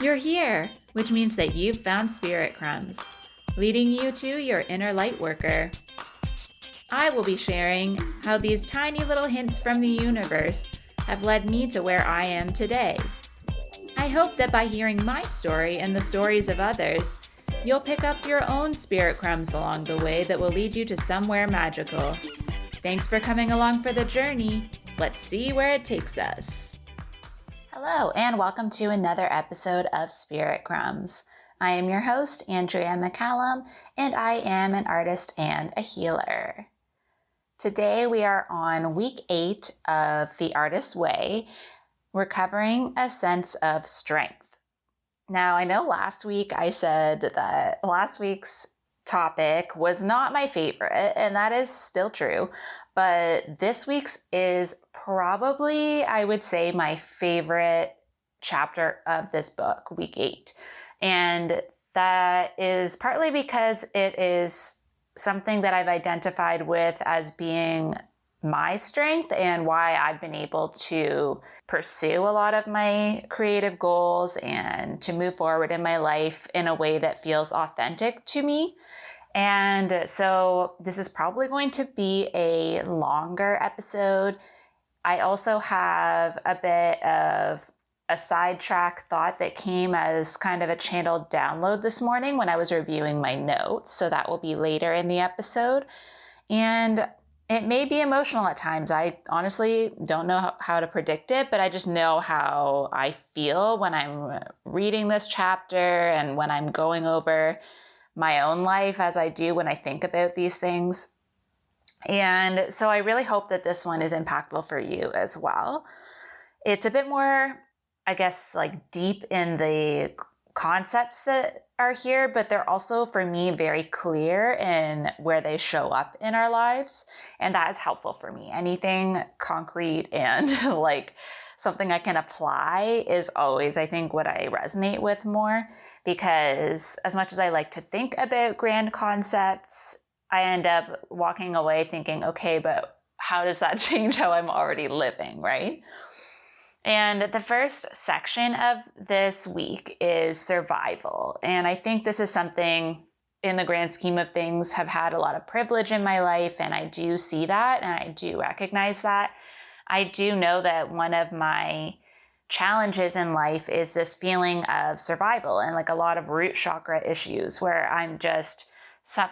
You're here, which means that you've found Spirit Crumbs, leading you to your inner light worker. I will be sharing how these tiny little hints from the universe have led me to where I am today. I hope that by hearing my story and the stories of others, you'll pick up your own spirit crumbs along the way that will lead you to somewhere magical. Thanks for coming along for the journey. Let's see where it takes us. Hello, and welcome to another episode of Spirit Crumbs. I am your host, 𝗪𝗲𝗪𝗲, and I am an artist and a healer. Today we are on week 8 of The Artist's Way, recovering a sense of strength. Now, I know last week I said that last week's topic was not my favorite, and that is still true, but this week's is probably, I would say, my favorite chapter of this book, week 8. And that is partly because it is something that I've identified with as being my strength and why I've been able to pursue a lot of my creative goals and to move forward in my life in a way that feels authentic to me. And so this is probably going to be a longer episode. I also have a bit of a sidetrack thought that came as kind of a channeled download this morning when I was reviewing my notes. So that will be later in the episode. And it may be emotional at times. I honestly don't know how to predict it, but I just know how I feel when I'm reading this chapter and when I'm going over my own life as I do when I think about these things. And so I really hope that this one is impactful for you as well. It's a bit more, I guess, like deep in the concepts that are here, but they're also, for me, very clear in where they show up in our lives. And that is helpful for me. Anything concrete and like something I can apply is always, I think, what I resonate with more, because as much as I like to think about grand concepts, I end up walking away thinking, okay, but how does that change how I'm already living, right? And the first section of this week is survival. And I think this is something, in the grand scheme of things, have had a lot of privilege in my life, and I do see that, and I do recognize that. I do know that one of my challenges in life is this feeling of survival and like a lot of root chakra issues where I'm just,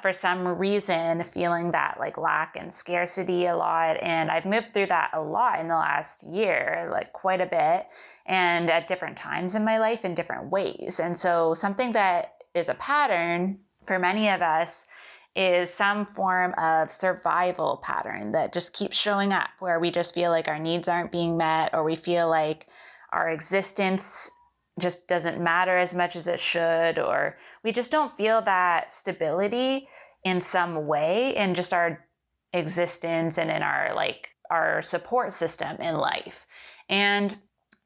for some reason, feeling that like lack and scarcity a lot. And I've moved through that a lot in the last year, like quite a bit, and at different times in my life in different ways. And so something that is a pattern for many of us is some form of survival pattern that just keeps showing up, where we just feel like our needs aren't being met, or we feel like our existence just doesn't matter as much as it should, or we just don't feel that stability in some way in just our existence and in our support system in life. And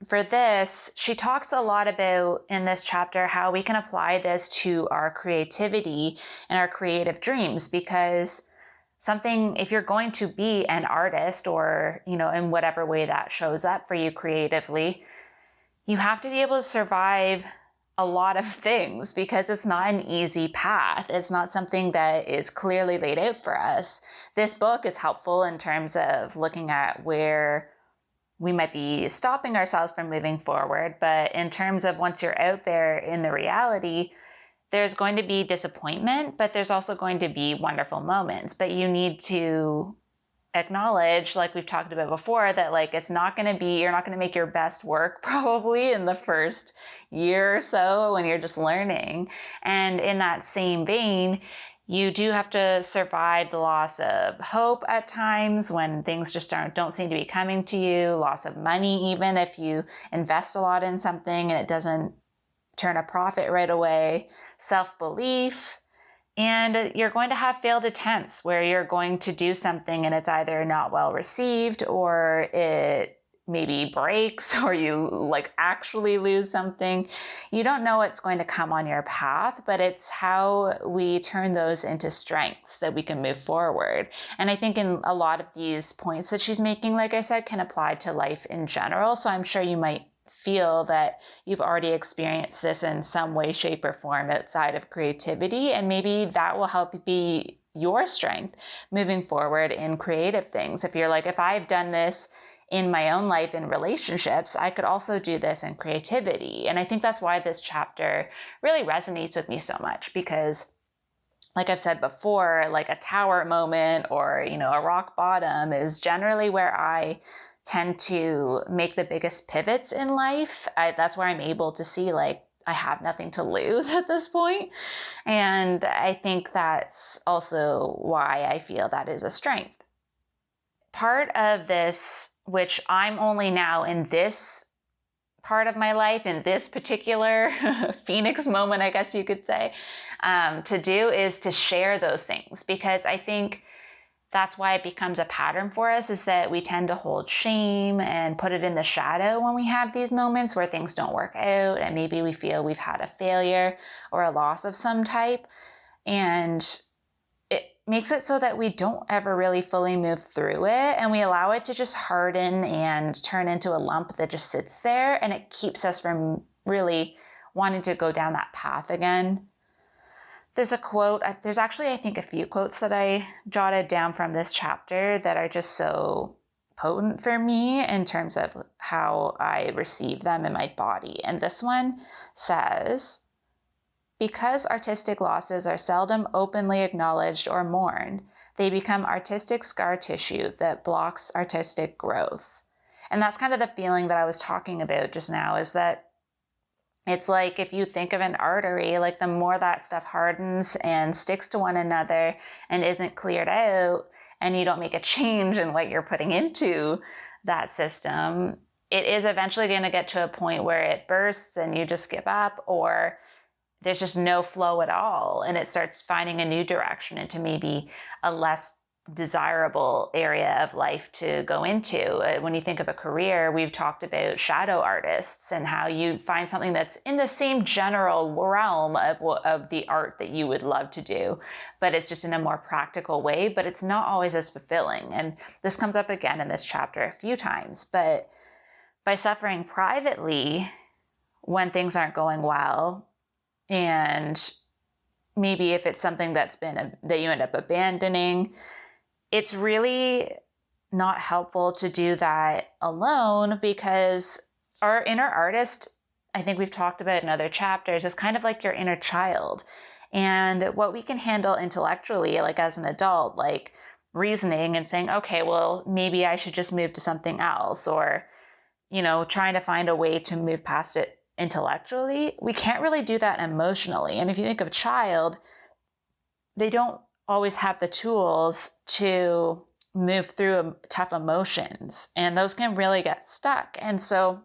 for this, she talks a lot about in this chapter how we can apply this to our creativity and our creative dreams, because if you're going to be an artist, or, in whatever way that shows up for you creatively, you have to be able to survive a lot of things, because it's not an easy path. It's not something that is clearly laid out for us. This book is helpful in terms of looking at where we might be stopping ourselves from moving forward. But in terms of once you're out there in the reality, there's going to be disappointment, but there's also going to be wonderful moments. But you need to acknowledge, like we've talked about before, that like you're not going to make your best work probably in the first year or so when you're just learning. And in that same vein, you do have to survive the loss of hope at times when things just don't seem to be coming to you, loss of money, even if you invest a lot in something and it doesn't turn a profit right away, self-belief. And you're going to have failed attempts where you're going to do something and it's either not well received, or it maybe breaks, or you actually lose something. You don't know what's going to come on your path, but it's how we turn those into strengths that we can move forward. And I think in a lot of these points that she's making, like I said, can apply to life in general. So I'm sure you might feel that you've already experienced this in some way, shape, or form outside of creativity. And maybe that will help be your strength moving forward in creative things. If you're like, if I've done this in my own life in relationships, I could also do this in creativity. And I think that's why this chapter really resonates with me so much, because like I've said before, like a tower moment or, a rock bottom is generally where I tend to make the biggest pivots in life. That's where I'm able to see like I have nothing to lose at this point. And I think that's also why I feel that is a strength. Part of this, which I'm only now in this part of my life, in this particular Phoenix moment, I guess you could say, to do is to share those things, because I think that's why it becomes a pattern for us, is that we tend to hold shame and put it in the shadow when we have these moments where things don't work out and maybe we feel we've had a failure or a loss of some type. And it makes it so that we don't ever really fully move through it, and we allow it to just harden and turn into a lump that just sits there, and it keeps us from really wanting to go down that path again. There's a quote, there's actually, I think, a few quotes that I jotted down from this chapter that are just so potent for me in terms of how I receive them in my body. And this one says, "Because artistic losses are seldom openly acknowledged or mourned, they become artistic scar tissue that blocks artistic growth." And that's kind of the feeling that I was talking about just now, is that it's like if you think of an artery, like the more that stuff hardens and sticks to one another and isn't cleared out, and you don't make a change in what you're putting into that system, it is eventually going to get to a point where it bursts and you just give up, or there's just no flow at all, and it starts finding a new direction into maybe a less desirable area of life to go into. When you think of a career, we've talked about shadow artists and how you find something that's in the same general realm of the art that you would love to do, but it's just in a more practical way, but it's not always as fulfilling. And this comes up again in this chapter a few times. But by suffering privately when things aren't going well, and maybe if it's something that you end up abandoning, it's really not helpful to do that alone, because our inner artist, I think we've talked about in other chapters, is kind of like your inner child. And what we can handle intellectually, like as an adult, like reasoning and saying, okay, well, maybe I should just move to something else, or, trying to find a way to move past it intellectually, we can't really do that emotionally. And if you think of a child, they don't always have the tools to move through tough emotions, and those can really get stuck. And so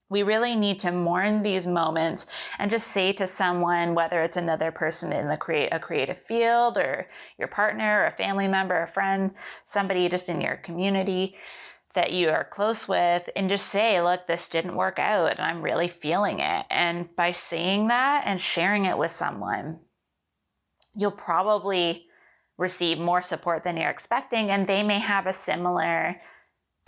we really need to mourn these moments and just say to someone, whether it's another person in a creative field, or your partner, or a family member, a friend, somebody just in your community that you are close with, and just say, look, this didn't work out and I'm really feeling it. And by saying that and sharing it with someone, you'll probably receive more support than you're expecting, and they may have a similar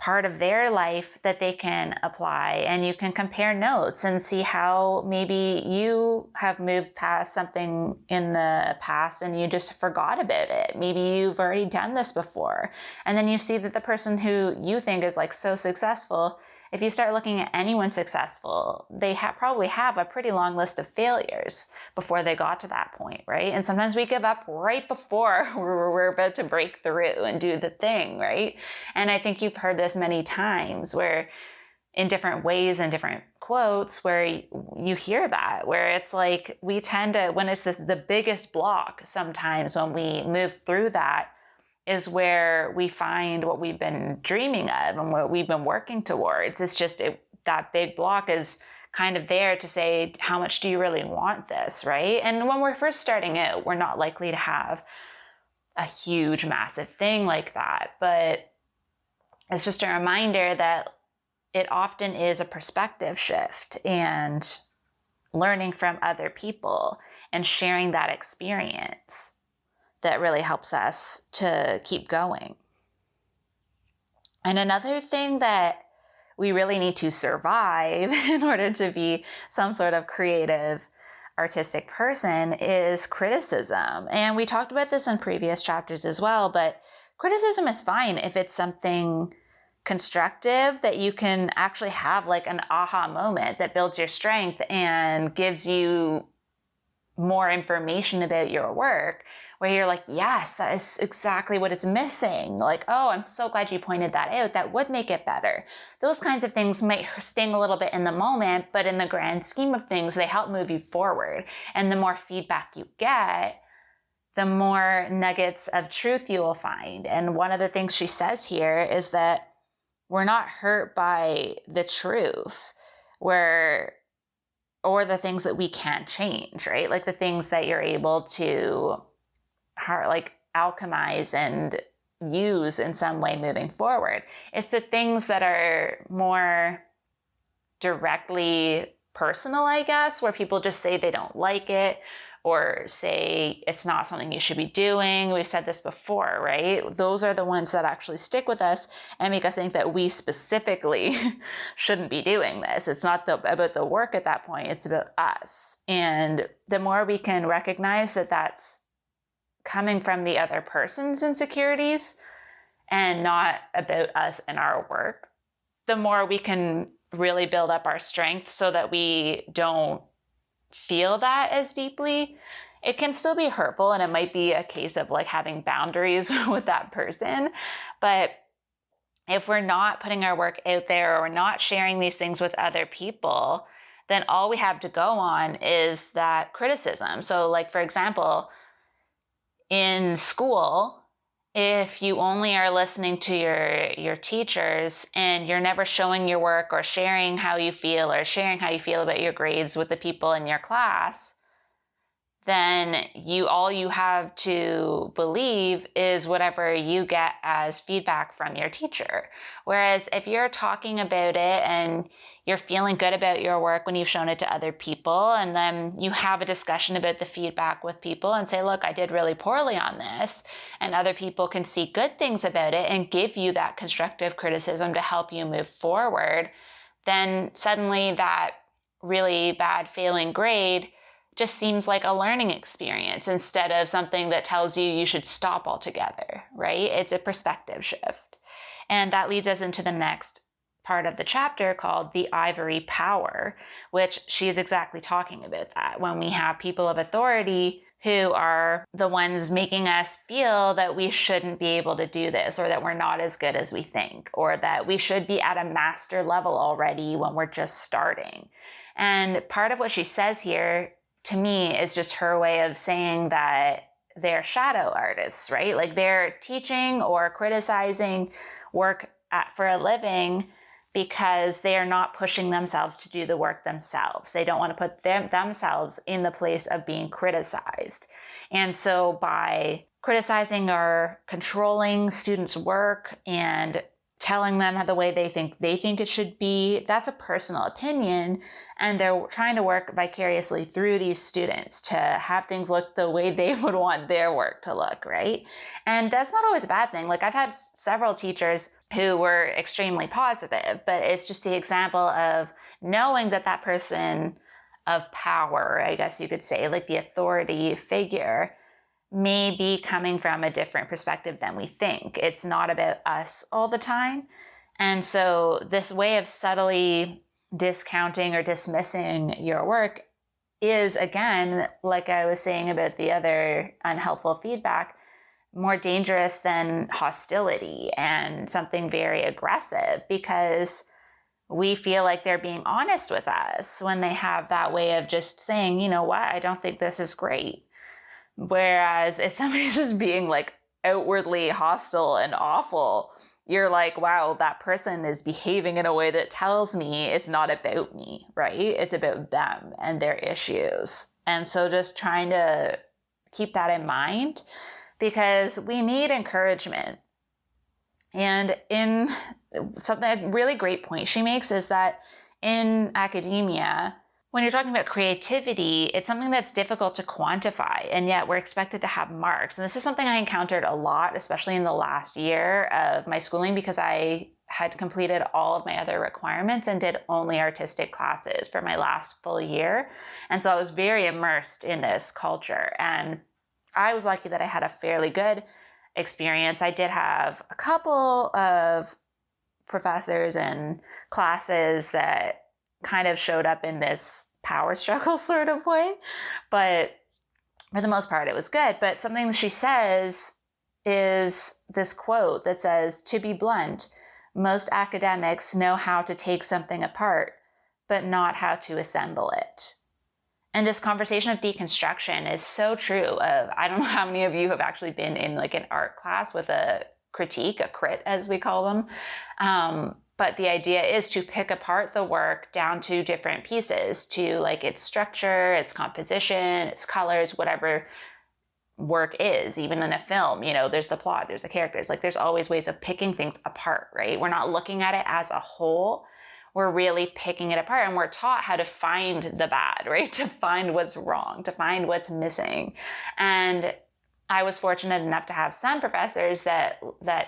part of their life that they can apply, and you can compare notes and see how maybe you have moved past something in the past and you just forgot about it. Maybe you've already done this before, and then you see that the person who you think is like so successful, if you start looking at anyone successful, they probably have a pretty long list of failures before they got to that point, right? And sometimes we give up right before we're about to break through and do the thing, right? And I think you've heard this many times, where in different ways and different quotes, where you hear that, where it's like we tend to, when it's the biggest block, sometimes when we move through that, is where we find what we've been dreaming of and what we've been working towards. It's just that big block is kind of there to say, how much do you really want this, right? And when we're first starting out, we're not likely to have a huge, massive thing like that. But it's just a reminder that it often is a perspective shift, and learning from other people and sharing that experience that really helps us to keep going. And another thing that we really need to survive in order to be some sort of creative, artistic person is criticism. And we talked about this in previous chapters as well, but criticism is fine if it's something constructive that you can actually have like an aha moment that builds your strength and gives you more information about your work, where you're like, yes, that is exactly what it's missing. Like, oh, I'm so glad you pointed that out. That would make it better. Those kinds of things might sting a little bit in the moment, but in the grand scheme of things, they help move you forward. And the more feedback you get, the more nuggets of truth you will find. And one of the things she says here is that we're not hurt by the truth, or the things that we can't change, right? Like the things that you're able to like alchemize and use in some way moving forward. It's the things that are more directly personal, I guess, where people just say they don't like it or say it's not something you should be doing. We've said this before, right? Those are the ones that actually stick with us and make us think that we specifically shouldn't be doing this. It's not about the work at that point, it's about us. And the more we can recognize that that's coming from the other person's insecurities and not about us and our work, the more we can really build up our strength so that we don't feel that as deeply. It can still be hurtful, and it might be a case of like having boundaries with that person. But if we're not putting our work out there, or we're not sharing these things with other people, then all we have to go on is that criticism. So like, for example, in school, if you only are listening to your teachers and you're never showing your work or sharing how you feel about your grades with the people in your class, then all you have to believe is whatever you get as feedback from your teacher. Whereas if you're talking about it and you're feeling good about your work when you've shown it to other people, and then you have a discussion about the feedback with people and say, look, I did really poorly on this, and other people can see good things about it and give you that constructive criticism to help you move forward, then suddenly that really bad failing grade just seems like a learning experience instead of something that tells you should stop altogether, right? It's a perspective shift. And that leads us into the next part of the chapter called the ivory power, which she is exactly talking about that. When we have people of authority who are the ones making us feel that we shouldn't be able to do this, or that we're not as good as we think, or that we should be at a master level already when we're just starting. And part of what she says here, to me, is just her way of saying that they're shadow artists, right? Like they're teaching or criticizing work for a living because they are not pushing themselves to do the work themselves. They don't want to put themselves in the place of being criticized. And so by criticizing or controlling students' work and telling them the way they think it should be, that's a personal opinion. And they're trying to work vicariously through these students to have things look the way they would want their work to look, right? And that's not always a bad thing. Like I've had several teachers who were extremely positive, but it's just the example of knowing that that person of power, I guess you could say, like the authority figure, may be coming from a different perspective than we think. It's not about us all the time. And so this way of subtly discounting or dismissing your work is, again, like I was saying about the other unhelpful feedback, more dangerous than hostility and something very aggressive, because we feel like they're being honest with us when they have that way of just saying, you know what, I don't think this is great. Whereas if somebody's just being like outwardly hostile and awful, you're like, wow, that person is behaving in a way that tells me it's not about me, right? It's about them and their issues. And so just trying to keep that in mind, because we need encouragement. And in something, a really great point she makes is that in academia, When you're talking about creativity, it's something that's difficult to quantify, and yet we're expected to have marks. And this is something I encountered a lot, especially in the last year of my schooling, because I had completed all of my other requirements and did only artistic classes for my last full year. And so I was very immersed in this culture. And I was lucky that I had a fairly good experience. I did have a couple of professors and classes that kind of showed up in this power struggle sort of way, but for the most part it was good. But something she says is this quote that says, "To be blunt, most academics know how to take something apart, but not how to assemble it." And this conversation of deconstruction is so true. I don't know how many of you have actually been in like an art class with a critique, a crit as we call them. But the idea is to pick apart the work down to different pieces, to like its structure, its composition, its colors, whatever work is. Even in a film, you know, there's the plot, there's the characters, like there's always ways of picking things apart, right? We're not looking at it as a whole. We're really picking it apart, and we're taught how to find the bad, right? To find what's wrong, to find what's missing. And I was fortunate enough to have some professors that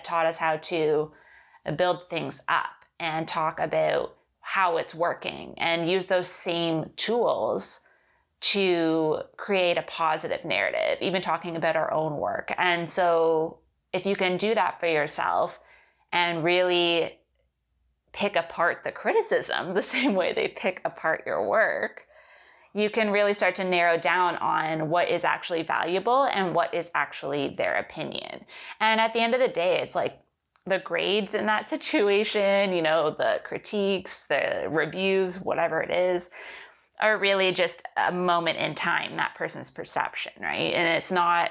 taught us how to build things up and talk about how it's working and use those same tools to create a positive narrative, even talking about our own work. And so if you can do that for yourself and really pick apart the criticism the same way they pick apart your work, you can really start to narrow down on what is actually valuable and what is actually their opinion. And at the end of the day, it's like the grades in that situation, you know, the critiques, the reviews, whatever it is, are really just a moment in time, that person's perception, right? And it's not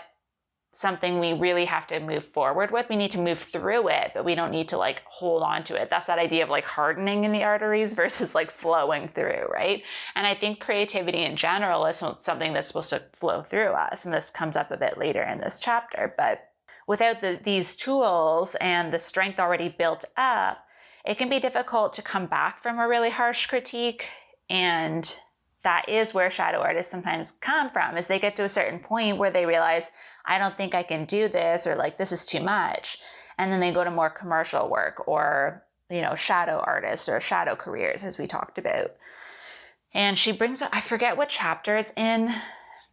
something we really have to move forward with. We need to move through it, but we don't need to like hold on to it. That's that idea of like hardening in the arteries versus like flowing through, right? And I think creativity in general is something that's supposed to flow through us. And this comes up a bit later in this chapter, but without these tools and the strength already built up, it can be difficult to come back from a really harsh critique. And that is where shadow artists sometimes come from, is they get to a certain point where they realize, I don't think I can do this, or like, this is too much. And then they go to more commercial work, or, you know, shadow artists or shadow careers, as we talked about. And she brings up, I forget what chapter it's in,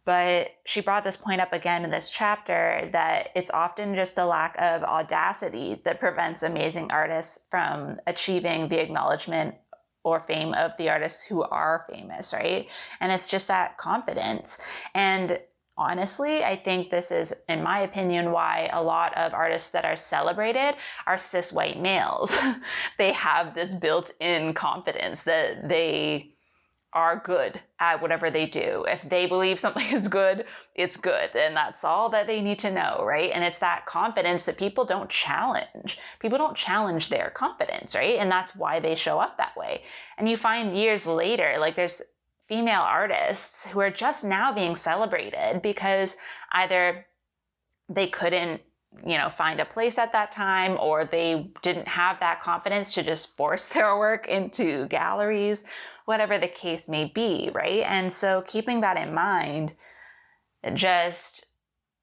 but she brought this point up again in this chapter, that it's often just the lack of audacity that prevents amazing artists from achieving the acknowledgement or fame of the artists who are famous, right? And it's just that confidence. And honestly, I think this is, in my opinion, why a lot of artists that are celebrated are cis white males. They have this built-in confidence that they are good at whatever they do. If they believe something is good, it's good. And that's all that they need to know, right? And it's that confidence that people don't challenge. People don't challenge their confidence, right? And that's why they show up that way. And you find years later, like there's female artists who are just now being celebrated because either they couldn't, you know, find a place at that time, or they didn't have that confidence to just force their work into galleries, whatever the case may be, right? And so keeping that in mind, just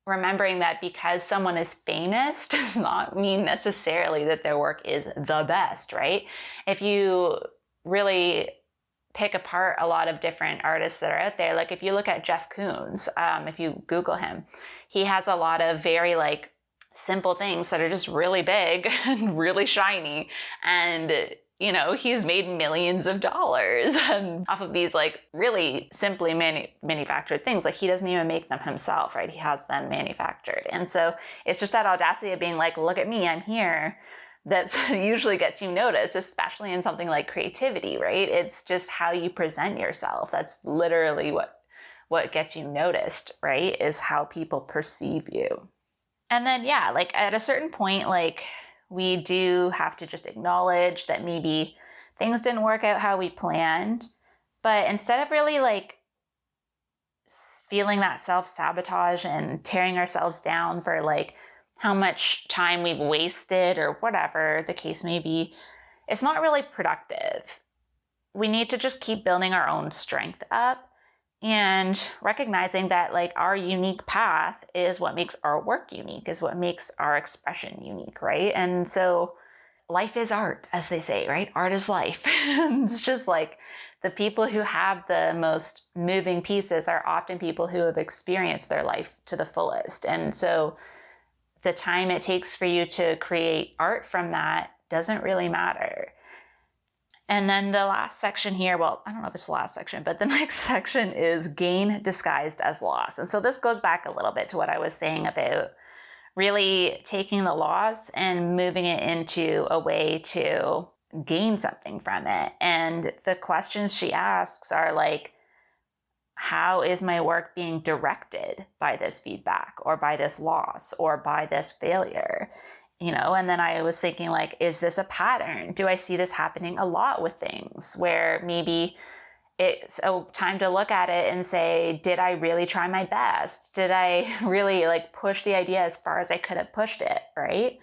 remembering that because someone is famous does not mean necessarily that their work is the best, right? If you really pick apart a lot of different artists that are out there, like if you look at Jeff Koons, if you Google him, he has a lot of very like simple things that are just really big and really shiny, and you know, he's made millions of dollars off of these like really simply manufactured things. Like he doesn't even make them himself, right? He has them manufactured. And so it's just that audacity of being like, look at me, I'm here. That's usually gets you noticed, especially in something like creativity, right? It's just how you present yourself. That's literally what gets you noticed, right? Is how people perceive you. And then, yeah, like at a certain point, like we do have to just acknowledge that maybe things didn't work out how we planned. But instead of really like feeling that self-sabotage and tearing ourselves down for like how much time we've wasted or whatever the case may be, it's not really productive. we need to just keep building our own strength up and recognizing that like our unique path is what makes our work unique, is what makes our expression unique, right? And so life is art, as they say, right? Art is life. It's just like the people who have the most moving pieces are often people who have experienced their life to the fullest. And so the time it takes for you to create art from that doesn't really matter. And then the last section here, well, I don't know if it's the last section, but the next section is gain disguised as loss. And so this goes back a little bit to what I was saying about really taking the loss and moving it into a way to gain something from it. And the questions she asks are like, how is my work being directed by this feedback or by this loss or by this failure? You know, and then I was thinking like, is this a pattern? Do I see this happening a lot with things where maybe it's a time to look at it and say, did I really try my best? Did I really like push the idea as far as I could have pushed it, right?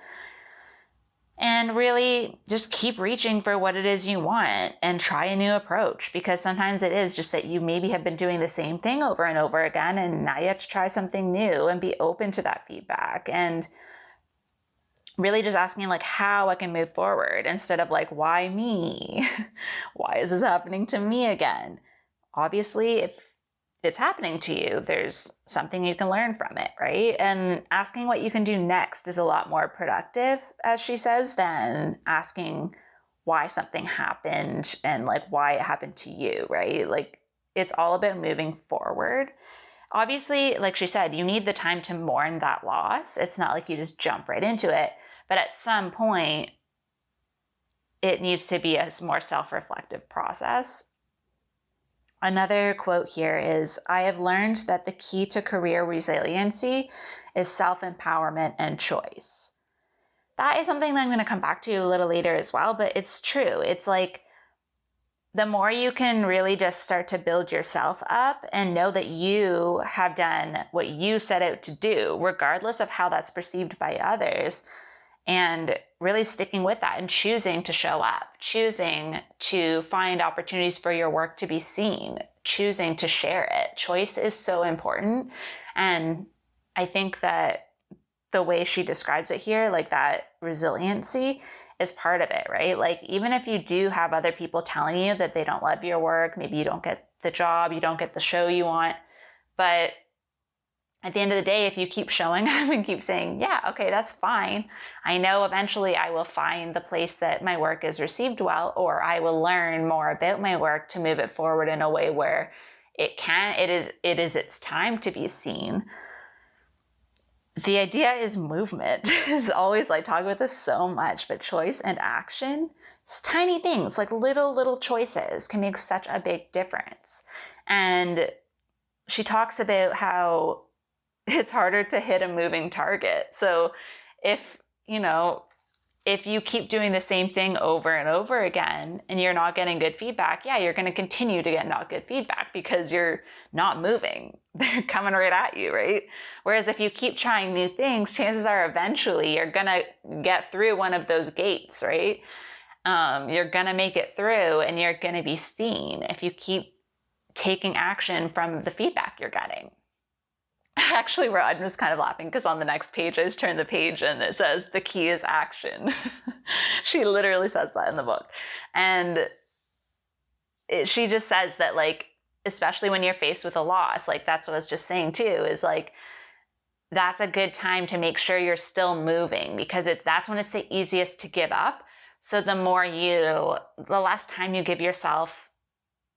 And really just keep reaching for what it is you want and try a new approach, because sometimes it is just that you maybe have been doing the same thing over and over again, and now you have to try something new and be open to that feedback and really just asking like how I can move forward instead of like, why me? Why is this happening to me again? Obviously, if it's happening to you, there's something you can learn from it, right? And asking what you can do next is a lot more productive, as she says, than asking why something happened and like why it happened to you, right? Like it's all about moving forward. Obviously, like she said, you need the time to mourn that loss. It's not like you just jump right into it, but at some point, it needs to be a more self-reflective process. Another quote here is, I have learned that the key to career resiliency is self-empowerment and choice. That is something that I'm going to come back to a little later as well, but it's true. It's like the more you can really just start to build yourself up and know that you have done what you set out to do, regardless of how that's perceived by others, and really sticking with that and choosing to show up, choosing to find opportunities for your work to be seen, choosing to share it. Choice is so important. And I think that the way she describes it here, like that resiliency is part of it, right? Like even if you do have other people telling you that they don't love your work, maybe you don't get the job, you don't get the show you want, but at the end of the day, if you keep showing up and keep saying, yeah, okay, that's fine. I know eventually I will find the place that my work is received well, or I will learn more about my work to move it forward in a way where it is its time to be seen. The idea is movement. Is always like talk about this so much, but choice and action, it's tiny things like little choices can make such a big difference. And she talks about how it's harder to hit a moving target. So if you keep doing the same thing over and over again and you're not getting good feedback, yeah, you're going to continue to get not good feedback because you're not moving. They're coming right at you, right? Whereas if you keep trying new things, chances are eventually you're going to get through one of those gates, right? You're going to make it through and you're going to be seen if you keep taking action from the feedback you're getting. Actually, I'm just kind of laughing because on the next page, I just turned the page and it says, the key is action. She literally says that in the book. And she just says that, like, especially when you're faced with a loss, like that's what I was just saying too, is like, that's a good time to make sure you're still moving because that's when it's the easiest to give up. So the less time you give yourself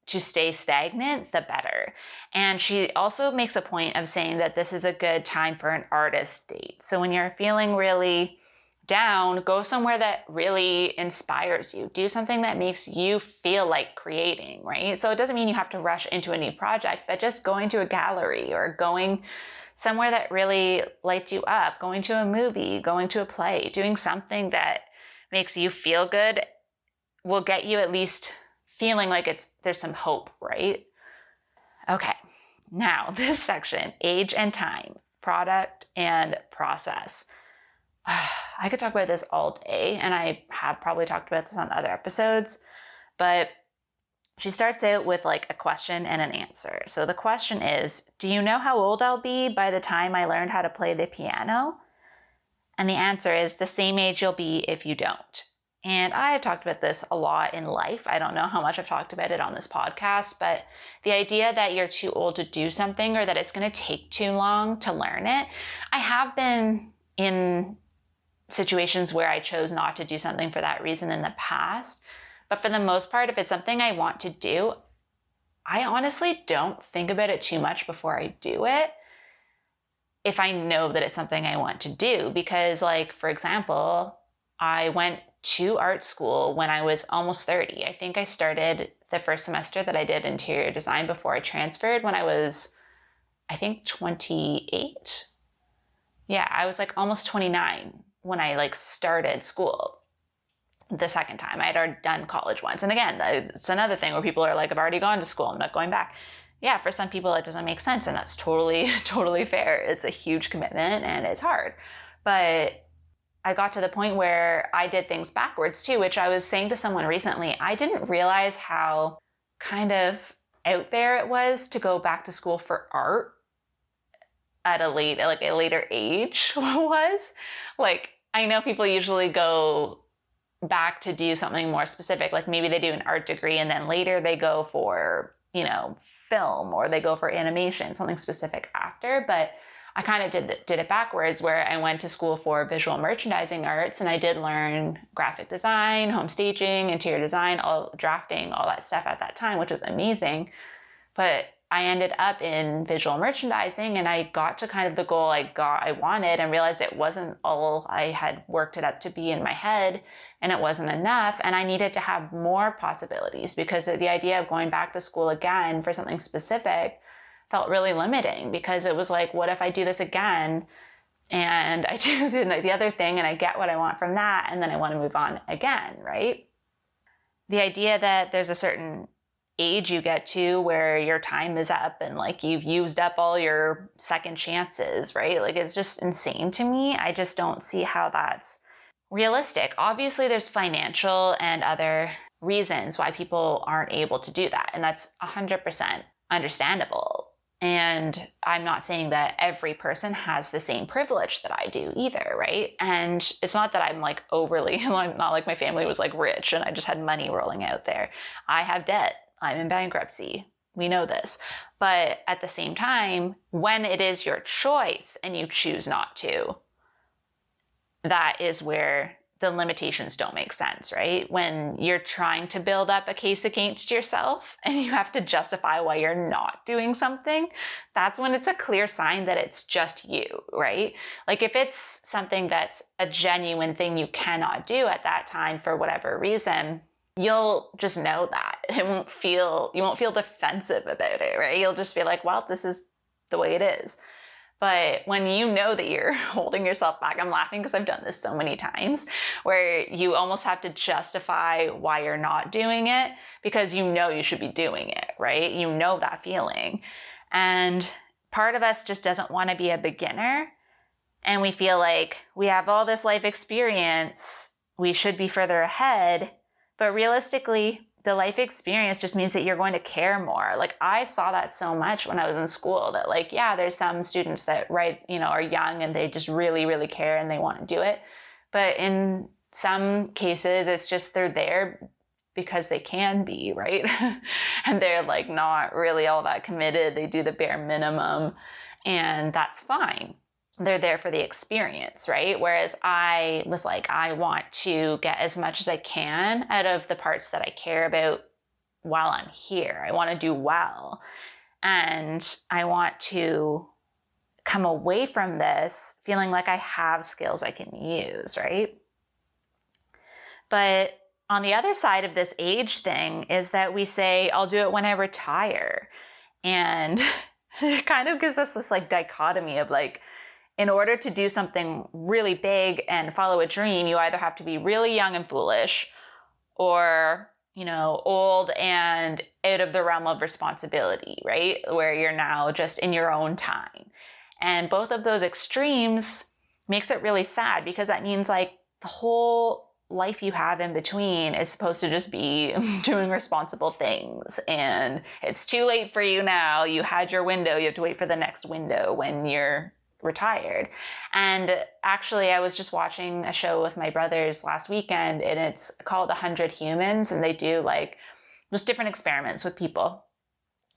to stay stagnant, the better. And she also makes a point of saying that this is a good time for an artist date. So when you're feeling really down, go somewhere that really inspires you. Do something that makes you feel like creating, right? So it doesn't mean you have to rush into a new project, but just going to a gallery or going somewhere that really lights you up, going to a movie, going to a play, doing something that makes you feel good will get you at least feeling like there's some hope, right? Okay, now this section, age and time, product and process. I could talk about this all day, and I have probably talked about this on other episodes, but She starts out with like a question and an answer. So the question is, do you know how old I'll be by the time I learned how to play the piano? And the answer is the same age you'll be if you don't. And I have talked about this a lot in life. I don't know how much I've talked about it on this podcast, but the idea that you're too old to do something or that it's going to take too long to learn it. I have been in situations where I chose not to do something for that reason in the past. But for the most part, if it's something I want to do, I honestly don't think about it too much before I do it. If I know that it's something I want to do, because like, for example, I went to art school when I was almost 30. I think I started the first semester that I did interior design before I transferred when I was, I think 28. Yeah, I was like almost 29 when I like started school the second time. I had already done college once. And again, it's another thing where people are like, I've already gone to school, I'm not going back. Yeah, for some people it doesn't make sense, and that's totally fair. It's a huge commitment and it's hard. But I got to the point where I did things backwards too, which I was saying to someone recently. I didn't realize how kind of out there it was to go back to school for art at a later age was. Like, I know people usually go back to do something more specific, like maybe they do an art degree and then later they go for, film, or they go for animation, something specific after. But I kind of did it backwards, where I went to school for visual merchandising arts, and I did learn graphic design, home staging, interior design, all drafting, all that stuff at that time, which was amazing. But I ended up in visual merchandising, and I got to kind of the goal I wanted, and realized it wasn't all I had worked it up to be in my head, and it wasn't enough, and I needed to have more possibilities, because the idea of going back to school again for something specific felt really limiting, because it was like, what if I do this again and I do the other thing and I get what I want from that, and then I want to move on again, right? The idea that there's a certain age you get to where your time is up and like you've used up all your second chances, right? Like, it's just insane to me. I just don't see how that's realistic. Obviously, there's financial and other reasons why people aren't able to do that, and that's 100% understandable. And I'm not saying that every person has the same privilege that I do either, right? And it's not that I'm like overly, not like my family was like rich and I just had money rolling out there. I have debt. I'm in bankruptcy. We know this. But at the same time, when it is your choice and you choose not to, that is where the limitations don't make sense, right? When you're trying to build up a case against yourself and you have to justify why you're not doing something, that's when it's a clear sign that it's just you, right? Like, if it's something that's a genuine thing you cannot do at that time for whatever reason, you'll just know that. You won't feel defensive about it, right? You'll just be like, well, this is the way it is. But when you know that you're holding yourself back, I'm laughing because I've done this so many times, where you almost have to justify why you're not doing it because you know you should be doing it, right? You know that feeling. And part of us just doesn't want to be a beginner. And we feel like we have all this life experience, we should be further ahead. But realistically, the life experience just means that you're going to care more. Like, I saw that so much when I was in school, that like, yeah, there's some students that are young and they just really, really care and they want to do it. But in some cases, it's just they're there because they can be, right? And they're like not really all that committed. They do the bare minimum, and that's fine. They're there for the experience, right? Whereas I was like, I want to get as much as I can out of the parts that I care about while I'm here. I want to do well. And I want to come away from this feeling like I have skills I can use, right? But on the other side of this age thing is that we say, I'll do it when I retire. And it kind of gives us this like dichotomy of like, in order to do something really big and follow a dream, you either have to be really young and foolish, or, old and out of the realm of responsibility, right? Where you're now just in your own time. And both of those extremes makes it really sad, because that means like the whole life you have in between is supposed to just be doing responsible things. And it's too late for you now. You had your window. You have to wait for the next window when you're retired. And actually, I was just watching a show with my brothers last weekend, and it's called 100 Humans, and they do like just different experiments with people.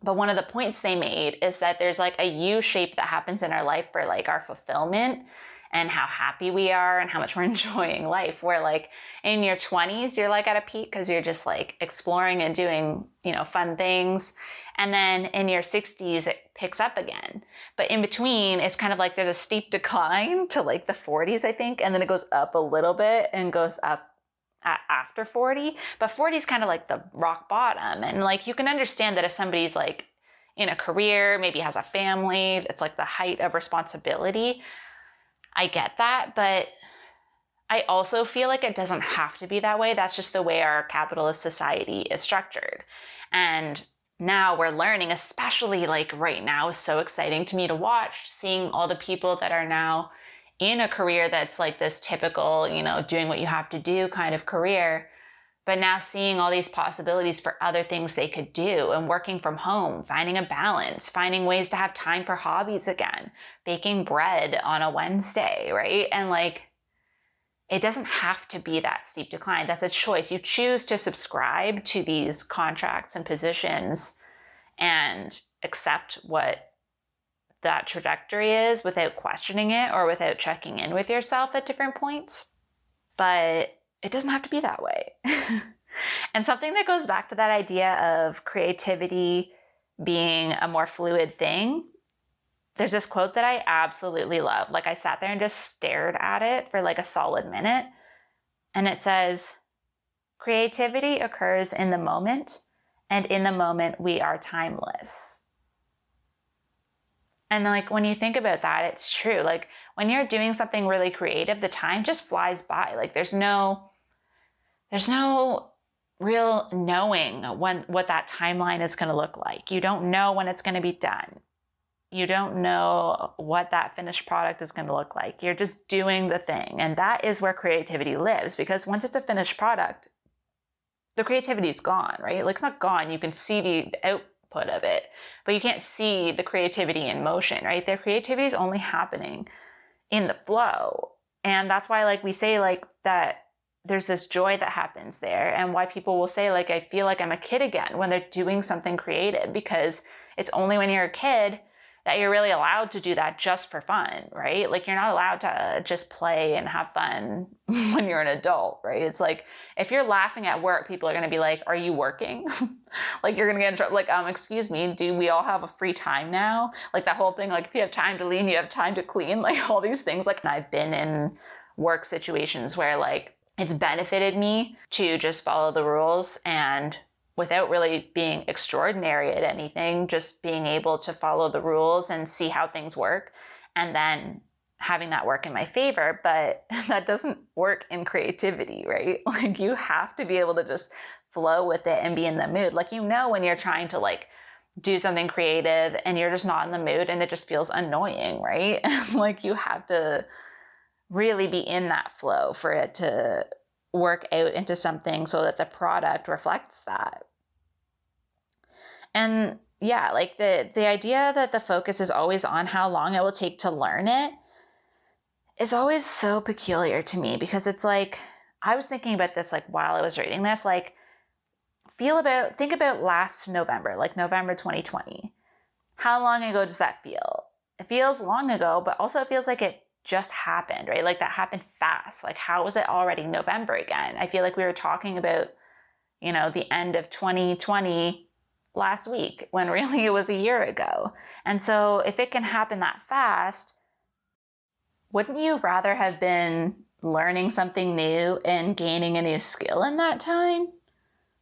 But one of the points they made is that there's like a U shape that happens in our life for like our fulfillment and how happy we are and how much we're enjoying life. Where like in your 20s, you're like at a peak because you're just like exploring and doing, fun things. And then in your 60s, it picks up again. But in between, it's kind of like there's a steep decline to like the 40s, I think. And then it goes up a little bit and goes up after 40. But 40 is kind of like the rock bottom. And like you can understand that if somebody's like in a career, maybe has a family, it's like the height of responsibility. I get that, but I also feel like it doesn't have to be that way. That's just the way our capitalist society is structured. And now we're learning, especially like right now is so exciting to me to watch, seeing all the people that are now in a career that's like this typical, doing what you have to do kind of career, but now seeing all these possibilities for other things they could do and working from home, finding a balance, finding ways to have time for hobbies again, baking bread on a Wednesday, right? And like, it doesn't have to be that steep decline. That's a choice. You choose to subscribe to these contracts and positions and accept what that trajectory is without questioning it or without checking in with yourself at different points. But it doesn't have to be that way. And something that goes back to that idea of creativity being a more fluid thing, there's this quote that I absolutely love. Like I sat there and just stared at it for like a solid minute. And it says, creativity occurs in the moment, and in the moment we are timeless. And like when you think about that, it's true. Like when you're doing something really creative, the time just flies by. Like there's no real knowing what that timeline is going to look like. You don't know when it's going to be done. You don't know what that finished product is going to look like. You're just doing the thing. And that is where creativity lives, because once it's a finished product, the creativity is gone, right? Like it's not gone. You can see the output of it, but you can't see the creativity in motion, right? Their creativity is only happening in the flow. And that's why like we say like that there's this joy that happens there, and why people will say like, I feel like I'm a kid again when they're doing something creative, because it's only when you're a kid that you're really allowed to do that just for fun, right? Like you're not allowed to just play and have fun when you're an adult, right? It's like, if you're laughing at work, people are going to be like, are you working? Like you're going to get in trouble. Like, excuse me, do we all have a free time now? Like that whole thing, like if you have time to lean, you have time to clean, like all these things. Like I've been in work situations where like it's benefited me to just follow the rules, and without really being extraordinary at anything, just being able to follow the rules and see how things work, and then having that work in my favor. But that doesn't work in creativity, right? Like you have to be able to just flow with it and be in the mood. Like, when you're trying to like do something creative and you're just not in the mood and it just feels annoying, right? Like you have to really be in that flow for it to work out into something so that the product reflects that. And yeah, like the idea that the focus is always on how long it will take to learn it is always so peculiar to me, because it's like, I was thinking about this like while I was reading this, like think about last November, like November 2020. How long ago does that feel? It feels long ago, but also it feels like it just happened, right? Like that happened fast. Like how was it already November again? I feel like we were talking about, the end of 2020 last week, when really it was a year ago. And so if it can happen that fast, wouldn't you rather have been learning something new and gaining a new skill in that time?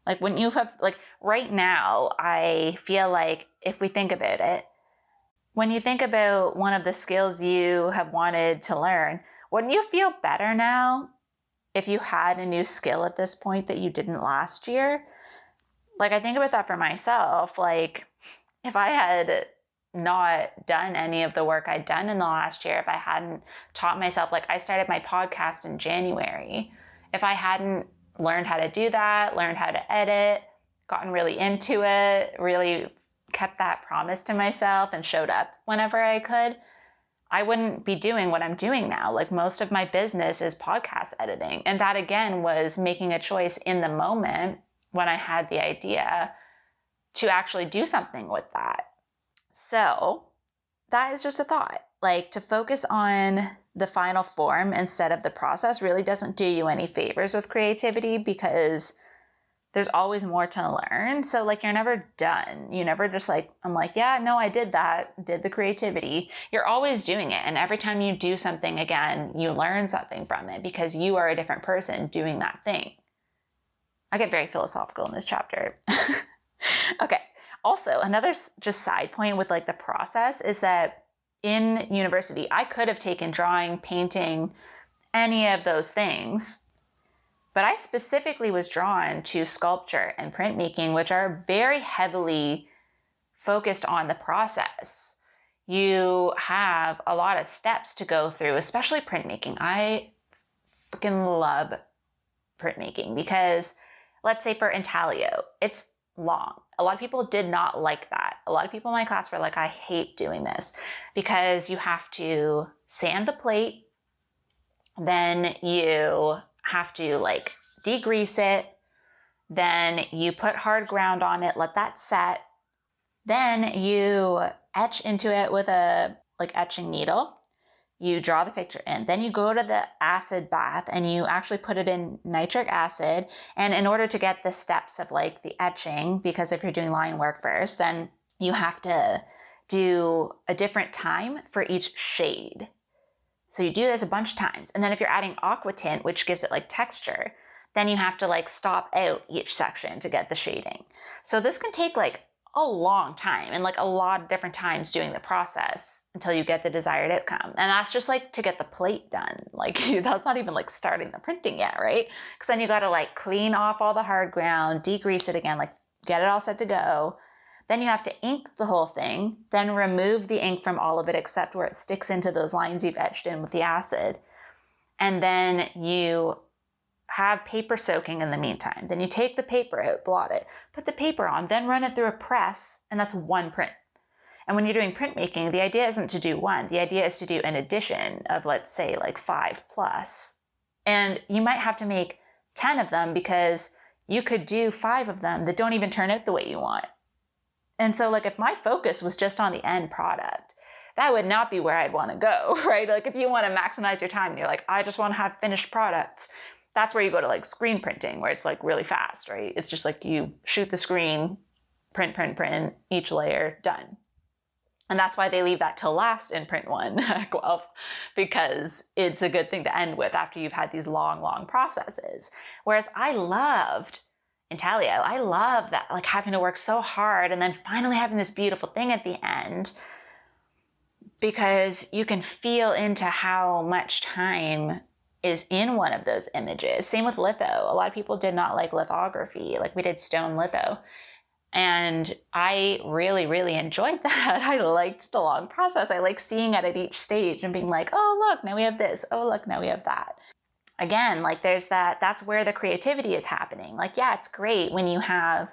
Like, wouldn't you have, like right now, I feel like if we think about it, when you think about one of the skills you have wanted to learn, wouldn't you feel better now if you had a new skill at this point that you didn't last year? Like, I think about that for myself. Like, if I had not done any of the work I'd done in the last year, if I hadn't taught myself, like I started my podcast in January. if I hadn't learned how to do that, learned how to edit, gotten really into it, really kept that promise to myself and showed up whenever I could, I wouldn't be doing what I'm doing now. Like, most of my business is podcast editing. And that, again, was making a choice in the moment when I had the idea to actually do something with that. So that is just a thought. Like, to focus on the final form instead of the process really doesn't do you any favors with creativity, because there's always more to learn. So like, you're never done. You never just like, I'm like, yeah, no, I did that, did the creativity. You're always doing it. And every time you do something again, you learn something from it, because you are a different person doing that thing. I get very philosophical in this chapter. Okay. Also, another just side point with like the process is that in university, I could have taken drawing, painting, any of those things. But I specifically was drawn to sculpture and printmaking, which are very heavily focused on the process. You have a lot of steps to go through, especially printmaking. I freaking love printmaking because, let's say for intaglio, it's long. A lot of people did not like that. A lot of people in my class were like, I hate doing this, because you have to sand the plate, then you have to like degrease it, then you put hard ground on it, let that set, then you etch into it with a like etching needle, you draw the picture in, then you go to the acid bath and you actually put it in nitric acid. And in order to get the steps of like the etching, because if you're doing line work first, then you have to do a different time for each shade. So you do this a bunch of times. And then if you're adding aqua tint, which gives it like texture, then you have to like stop out each section to get the shading. So this can take like a long time and like a lot of different times doing the process until you get the desired outcome. And that's just like to get the plate done. Like, that's not even like starting the printing yet, right? Because then you got to like clean off all the hard ground, degrease it again, like get it all set to go. Then you have to ink the whole thing, then remove the ink from all of it except where it sticks into those lines you've etched in with the acid. And then you have paper soaking in the meantime. Then you take the paper out, blot it, put the paper on, then run it through a press, and that's one print. And when you're doing printmaking, the idea isn't to do one. The idea is to do an addition of, let's say, like 5+. And you might have to make 10 of them, because you could do 5 of them that don't even turn out the way you want. And so like, if my focus was just on the end product, that would not be where I'd want to go, right? Like, if you want to maximize your time and you're like, I just want to have finished products, that's where you go to like screen printing, where it's like really fast, right? It's just like you shoot the screen, print, each layer, done. And that's why they leave that till last in print 1 at Guelph, because it's a good thing to end with after you've had these long processes. Whereas I loved intaglio. I love that, like having to work so hard and then finally having this beautiful thing at the end, because you can feel into how much time is in one of those images. Same with litho. A lot of people did not like lithography. Like, we did stone litho. And I really enjoyed that. I liked the long process. I like seeing it at each stage and being like, oh, look, now we have this. Oh, look, now we have that. Again, like, there's that's where the creativity is happening. Like, yeah, it's great when you have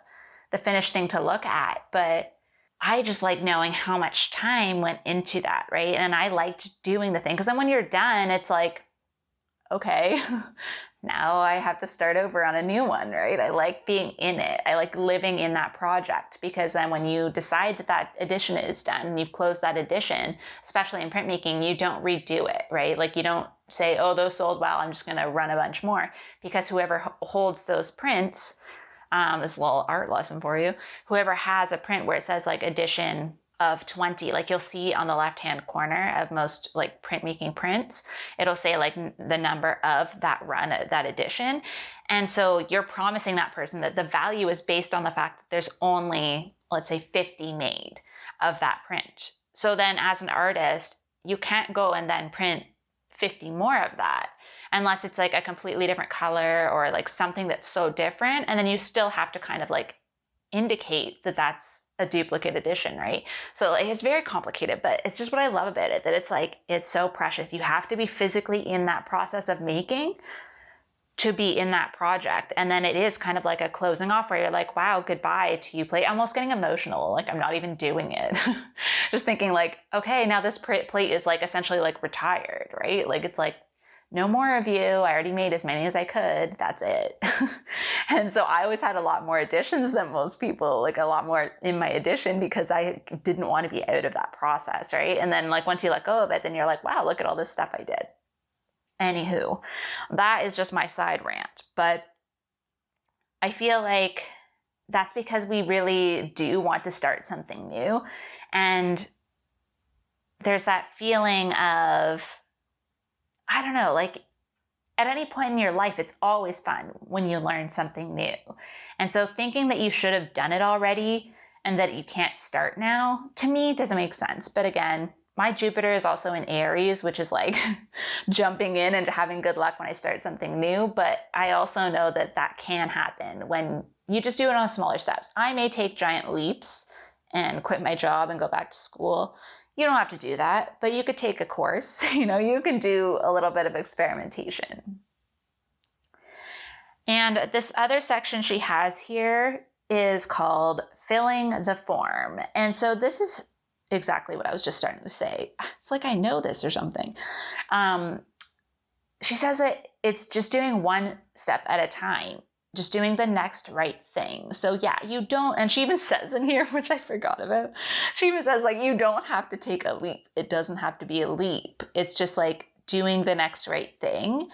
the finished thing to look at, but I just like knowing how much time went into that, right? And I liked doing the thing, because then when you're done, it's like, okay, now I have to start over on a new one, right? I like being in it. I like living in that project, because then when you decide that edition is done and you've closed that edition, especially in printmaking, you don't redo it, right? Like, you don't say, oh, those sold well, I'm just going to run a bunch more, because whoever holds those prints, this little art lesson for you, whoever has a print where it says like edition of 20, like you'll see on the left-hand corner of most like printmaking prints, it'll say like the number of that run, that edition. And so you're promising that person that the value is based on the fact that there's only, let's say, 50 made of that print. So then as an artist, you can't go and then print 50 more of that unless it's like a completely different color or like something that's so different. And then you still have to kind of like indicate that that's a duplicate edition, right? So like, it's very complicated, but it's just what I love about it, that it's like, it's so precious. You have to be physically in that process of making to be in that project. And then it is kind of like a closing off where you're like, wow, goodbye to you plate. Almost getting emotional. Like I'm not even doing it. Just thinking like, okay, now this plate is like essentially like retired, right? Like it's like, no more of you. I already made as many as I could. That's it. And so I always had a lot more additions than most people, like a lot more in my addition because I didn't want to be out of that process, right? And then like once you let go of it, then you're like, wow, look at all this stuff I did. Anywho, that is just my side rant. But I feel like that's because we really do want to start something new. And there's that feeling of, I don't know, like at any point in your life, it's always fun when you learn something new. And so thinking that you should have done it already and that you can't start now, to me, doesn't make sense. But again, my Jupiter is also in Aries, which is like jumping in and having good luck when I start something new. But I also know that that can happen when you just do it on smaller steps. I may take giant leaps and quit my job and go back to school. You don't have to do that, but you could take a course. You know, you can do a little bit of experimentation. And this other section she has here is called filling the form. And so this is exactly what I was just starting to say. It's like I know this or something. She says that it's just doing one step at a time, just doing the next right thing. So yeah, you don't, and she even says in here, which I forgot about, she even says like, you don't have to take a leap. It doesn't have to be a leap. It's just like doing the next right thing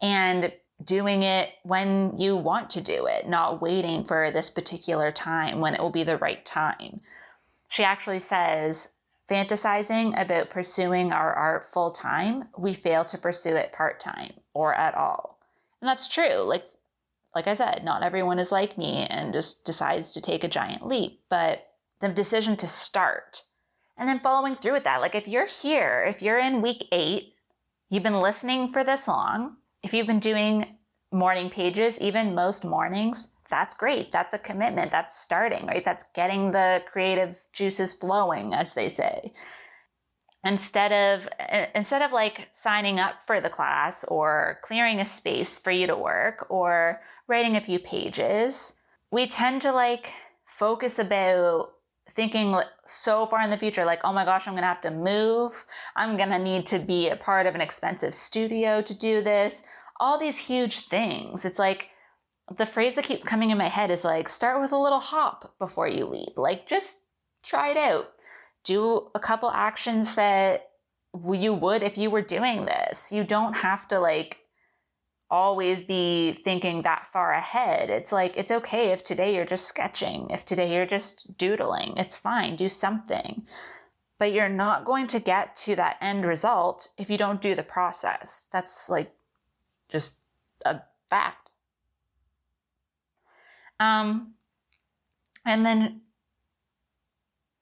and doing it when you want to do it, not waiting for this particular time when it will be the right time. She actually says, fantasizing about pursuing our art full time, we fail to pursue it part time or at all. And that's true. Like I said, not everyone is like me and just decides to take a giant leap, but the decision to start and then following through with that. Like if you're here, if you're in week 8, you've been listening for this long, if you've been doing morning pages, even most mornings, that's great. That's a commitment. That's starting, right? That's getting the creative juices flowing, as they say. Instead of like signing up for the class or clearing a space for you to work or writing a few pages, we tend to like focus about thinking so far in the future, like, oh my gosh, I'm going to have to move. I'm going to need to be a part of an expensive studio to do this. All these huge things. It's like, the phrase that keeps coming in my head is like, start with a little hop before you leap. Like, just try it out. Do a couple actions that you would if you were doing this. You don't have to like always be thinking that far ahead. It's like, it's okay if today you're just sketching. If today you're just doodling, it's fine. Do something. But you're not going to get to that end result if you don't do the process. That's like just a fact. And then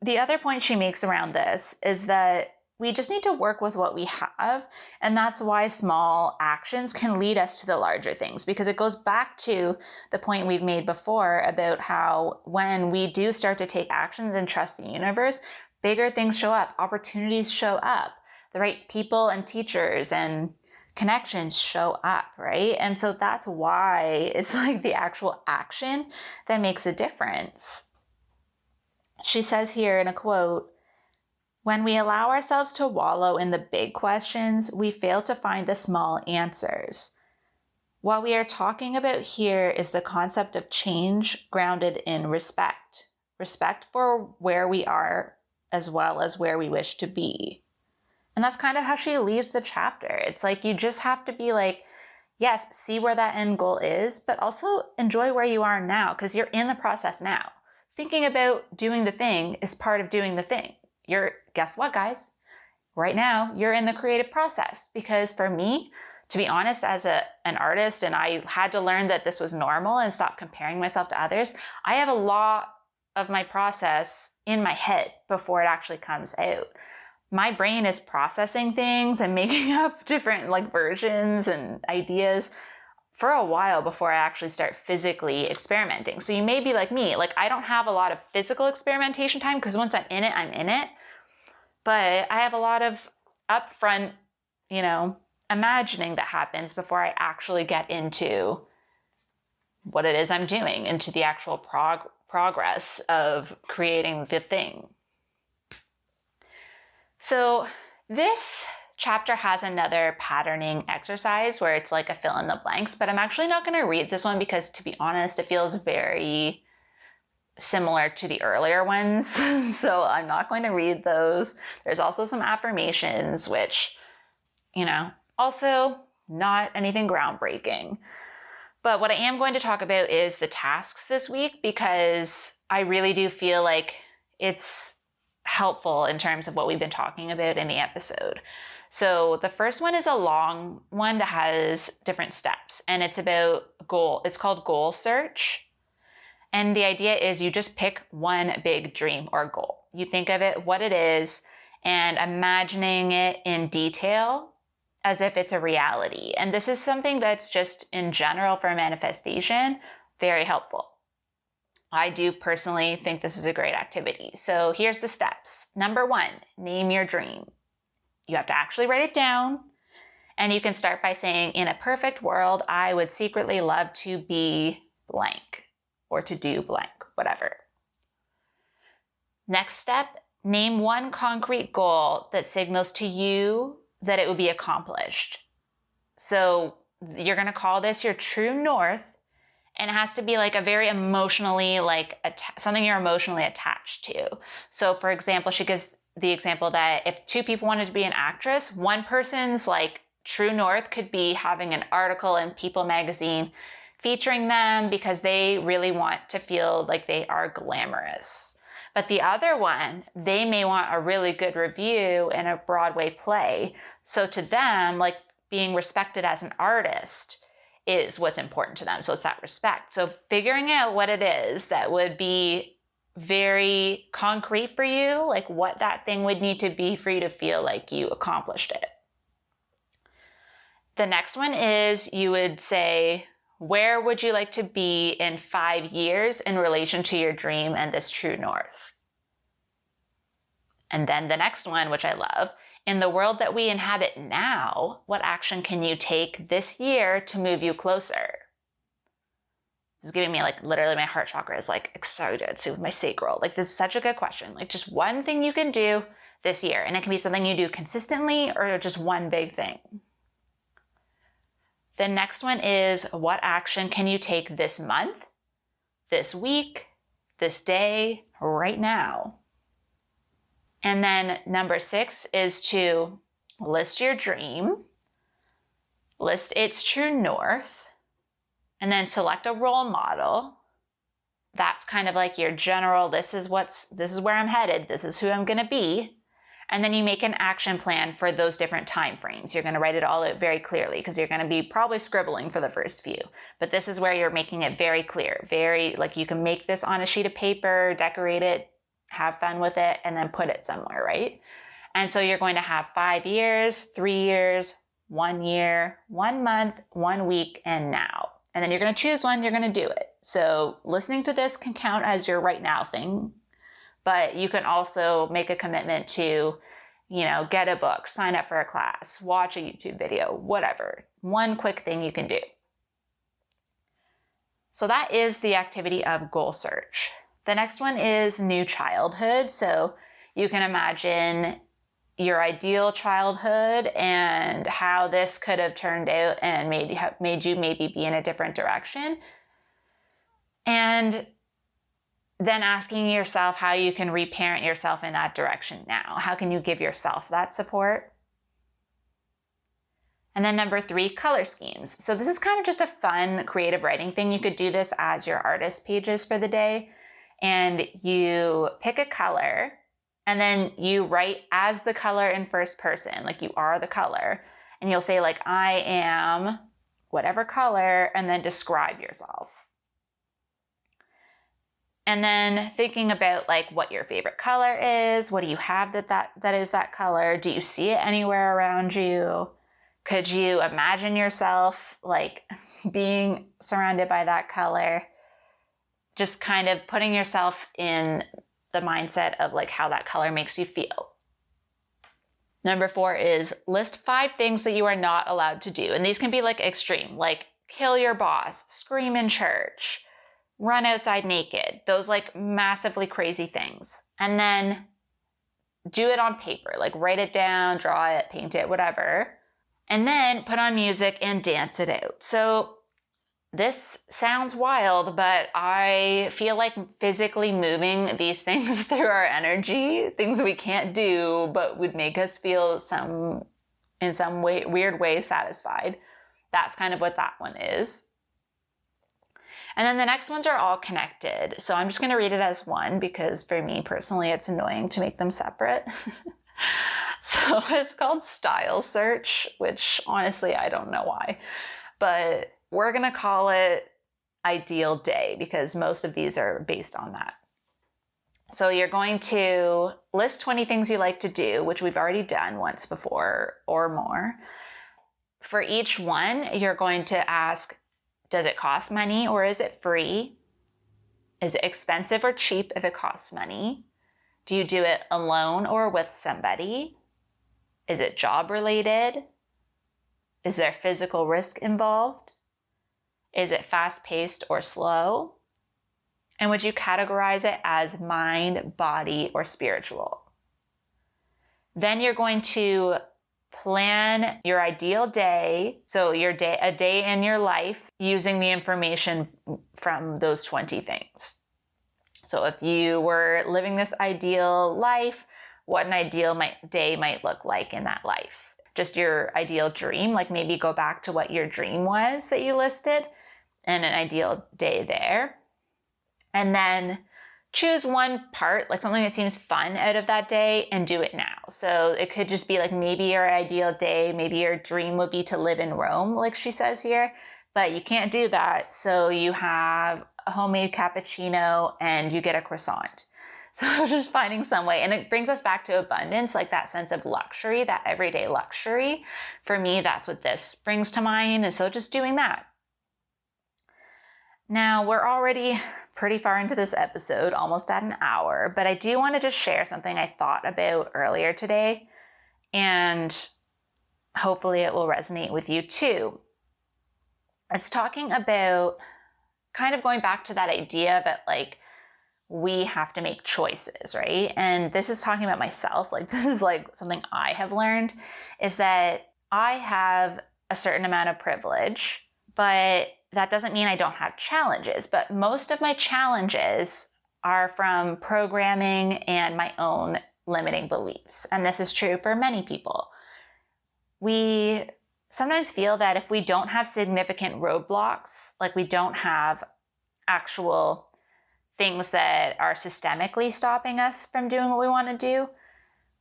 the other point she makes around this is that we just need to work with what we have. And that's why small actions can lead us to the larger things, because it goes back to the point we've made before about how when we do start to take actions and trust the universe, bigger things show up, opportunities show up, the right people and teachers and connections show up, right? And so that's why it's like the actual action that makes a difference. She says here in a quote, when we allow ourselves to wallow in the big questions, we fail to find the small answers. What we are talking about here is the concept of change grounded in respect. Respect for where we are as well as where we wish to be. And that's kind of how she leaves the chapter. It's like you just have to be like, yes, see where that end goal is, but also enjoy where you are now because you're in the process now. Thinking about doing the thing is part of doing the thing. Guess what, guys? Right now, you're in the creative process. Because for me, to be honest, as an artist, and I had to learn that this was normal and stop comparing myself to others, I have a lot of my process in my head before it actually comes out. My brain is processing things and making up different like versions and ideas for a while before I actually start physically experimenting. So you may be like me, like I don't have a lot of physical experimentation time because once I'm in it, I'm in it. But I have a lot of upfront, imagining that happens before I actually get into what it is I'm doing, into the actual progress of creating the thing. So this chapter has another patterning exercise where it's like a fill in the blanks, but I'm actually not going to read this one because, to be honest, it feels very similar to the earlier ones. So I'm not going to read those. There's also some affirmations, which, also not anything groundbreaking. But what I am going to talk about is the tasks this week, because I really do feel like it's helpful in terms of what we've been talking about in the episode. So the first one is a long one that has different steps, and it's about goal. It's called Goal Search. And the idea is you just pick one big dream or goal. You think of it, what it is, and imagining it in detail as if it's a reality. And this is something that's just in general for manifestation, very helpful. I do personally think this is a great activity. So here's the steps. Number 1, name your dream. You have to actually write it down. And you can start by saying, in a perfect world, I would secretly love to be blank, or to do blank, whatever. Next step, name one concrete goal that signals to you that it would be accomplished. So you're going to call this your true north, and it has to be like a very emotionally, something you're emotionally attached to. So for example, she gives the example that if 2 people wanted to be an actress, one person's true north could be having an article in People magazine featuring them because they really want to feel like they are glamorous. But the other one, they may want a really good review in a Broadway play. So to them, being respected as an artist is what's important to them. So it's that respect. So figuring out what it is that would be very concrete for you, what that thing would need to be for you to feel like you accomplished it. The next one is you would say, where would you like to be in 5 years in relation to your dream and this true north? And then the next one, which I love, in the world that we inhabit now, what action can you take this year to move you closer? This is giving me literally my heart chakra is excited. So my sacral, this is such a good question. Just one thing you can do this year, and it can be something you do consistently or just one big thing. The next one is, what action can you take this month, this week, this day, right now? And then number 6 is to list your dream, list its true north, and then select a role model. That's kind of your general, this is where I'm headed, this is who I'm going to be. And then you make an action plan for those different time frames. You're going to write it all out very clearly because you're going to be probably scribbling for the first few. But this is where you're making it very clear. You can make this on a sheet of paper, decorate it, have fun with it, and then put it somewhere, right? And so you're going to have 5 years, 3 years, 1 year, 1 month, 1 week, and now. And then you're going to choose one, you're going to do it. So listening to this can count as your right now thing. But you can also make a commitment to, get a book, sign up for a class, watch a YouTube video, whatever. One quick thing you can do. So that is the activity of goal search. The next one is new childhood. So you can imagine your ideal childhood and how this could have turned out and made you maybe be in a different direction. And then asking yourself how you can reparent yourself in that direction now. How can you give yourself that support? And then number 3, color schemes. So this is kind of just a fun creative writing thing. You could do this as your artist pages for the day. And you pick a color and then you write as the color in first person, you are the color. And you'll say I am whatever color, and then describe yourself. And then thinking about what your favorite color is. What do you have that is that color? Do you see it anywhere around you? Could you imagine yourself being surrounded by that color? Just kind of putting yourself in the mindset of how that color makes you feel. Number 4 is list 5 things that you are not allowed to do. And these can be like extreme, like kill your boss, scream in church, run outside naked, those like massively crazy things. And then do it on paper, like write it down, draw it, paint it, whatever. And then put on music and dance it out. So this sounds wild, but I feel like physically moving these things through our energy, things we can't do, but would make us feel in some way, weird way satisfied. That's kind of what that one is. And then the next ones are all connected. So I'm just going to read it as one because for me personally, it's annoying to make them separate. So it's called Style Search, which honestly, I don't know why, but we're going to call it Ideal Day because most of these are based on that. So you're going to list 20 things you like to do, which we've already done once before or more. For each one, you're going to ask, does it cost money or is it free? Is it expensive or cheap if it costs money? Do you do it alone or with somebody? Is it job related? Is there physical risk involved? Is it fast-paced or slow? And would you categorize it as mind, body, or spiritual? Then you're going to plan your ideal day, so a day in your life using the information from those 20 things. So if you were living this ideal life, what an ideal day might look like in that life. Just your ideal dream, like maybe go back to what your dream was that you listed and an ideal day there. And then choose one part, like something that seems fun out of that day and do it now. So it could just be like maybe your ideal day, maybe your dream would be to live in Rome, like she says here, but you can't do that. So you have a homemade cappuccino and you get a croissant. So just finding some way, and it brings us back to abundance, like that sense of luxury, that everyday luxury. For me, that's what this brings to mind. And so just doing that. Now we're already pretty far into this episode, almost at an hour, but I do want to just share something I thought about earlier today, and hopefully it will resonate with you too. It's talking about kind of going back to that idea that like we have to make choices, right? And this is talking about myself, like this is like something I have learned, is that I have a certain amount of privilege, but that doesn't mean I don't have challenges. But most of my challenges are from programming and my own limiting beliefs. And this is true for many people. We sometimes feel that if we don't have significant roadblocks, like we don't have actual things that are systemically stopping us from doing what we want to do,